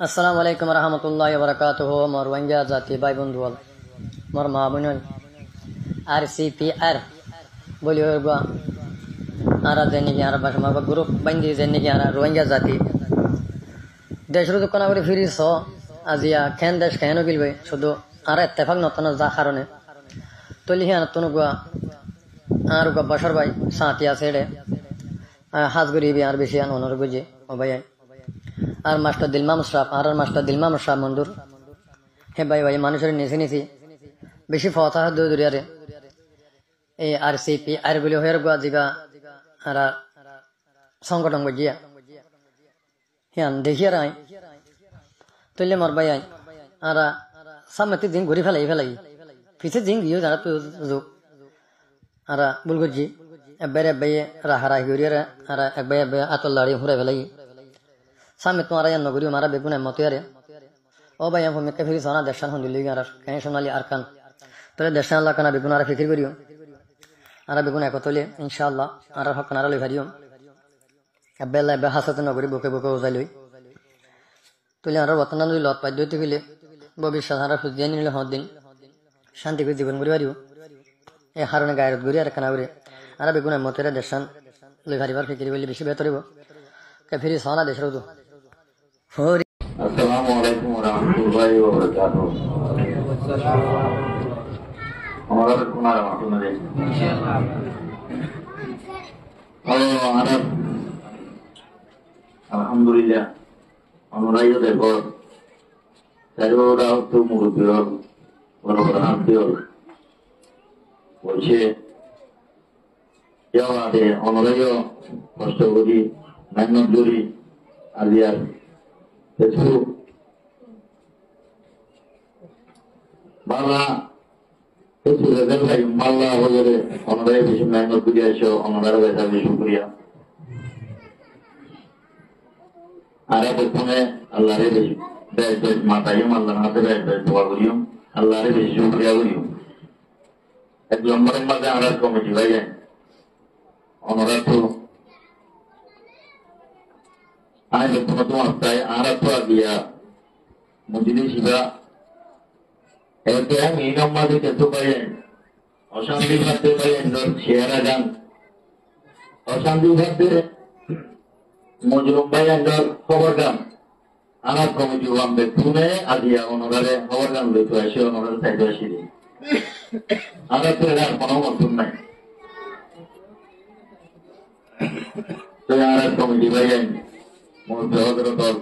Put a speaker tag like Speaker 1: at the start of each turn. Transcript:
Speaker 1: আসসালামু আলাইকুম রহমতুল্লাহ বরকাতুহু। মোর রোহিঙ্গা জাতি ভাই বন্ধু মোর মা বোন RCPR বলি আর যেনিকি আর বাসা গ্রুপ বান্ধি যেনিকি আর রোহিঙ্গা জাতি দেশের দোকান করে ফিরিস আজিয়া খেন দেশ খেন গিলবে শুধু আর এত্তেফাক নতন যা কারণে তলি হিয়ান তনুগুয়া আর বসর ভাই সাঁতি আছে হাজগুড়ি আর বেশি আন অনর গুজি ও ভাই আর মাস্টার দিলমা মুশরাফ আর মাস্টার দিলমা মুশরাফ মন্দুর হে ভাই ভাই মানুষের নিচে নিচে বেশি ফতা দূরিয়ারে এই RCPR বলে হয়ে গুয়া জিগা আর সংগঠন গিয়া হিয়ান দেখি আর আই তুললে মর ভাই আই আর সামনে দিন ঘুরি ফেলাই পিছে দিন গিয়ে যারা যোগ আর বুলগুজি একবারে রাহারা ঘুরিয়ারে আর একবার আতল লাড়ি ঘুরে ফেলাই সামনে তোমার নগরী মারা বেগুন মতিয়ারে ও ভাই মেকে ফিরি সোনা দেশান হন দিল্লি আর কেন সোনালি আর কান তোরে দেশান আল্লাহ কানা বেগুন আর ফিকির করিও আর বেগুন একতলে ইনশাআল্লাহ আর হক কানারা লই ভারিও বেলা বে হাসাতে নগরী বুকে বুকে উজাই লই তুলে আর বর্তমান লই লত পাই দিতে গেলে ভবিষ্যৎ আর সুজিয়ে নিলে হদিন শান্তি করে জীবন করি পারিও এই হারণে গায়রত গড়ি আর কানা করে আর বেগুন মতিয়ারে দেশান লই ভারিবার ফিকির বলি বেশি বেতরিব কে ফিরি সোনা দেশের তো
Speaker 2: Assalamualaikum warahmatullahi wabarakatuh. Hamaরা কুনার মাতুনে ইনশাআল্লাহ আরব আলহামদুলিল্লাহ অনুরাইও দেখো তাইওরা তো মুরুবির বড় দিও বলছে ইয়াওয়াদে অনুরাইও কষ্ট করি মেহনত করি আজিয়ার Facebook malah itu level lagi malah boleh orang lain bisa main dia show orang lain bisa bersyukuria ada bertemu Allah lebih baik mata yang Allah nanti baik doa berium Allah lebih syukuria berium ekdom mereka ada komedi lain orang itu আজ প্রথম অবস্থায় আরাধ্য দিয়া মসজিদে শিবা এতে আমি নম্বরে যেতে পারেন অশান্তি ভাবতে পারেন শেয়ারা যান অশান্তি ভাবতে মজরুম ভাই এন্ডর খবর গান আমার কমিটি ওয়ামবে তুনে আজিয়া ওনারে খবর গান লইতে আসে ওনার সাইডে আসি আরাধ্য আর কোনো মতন নাই তো আর কমিটি ভাই মোর সহোদর দল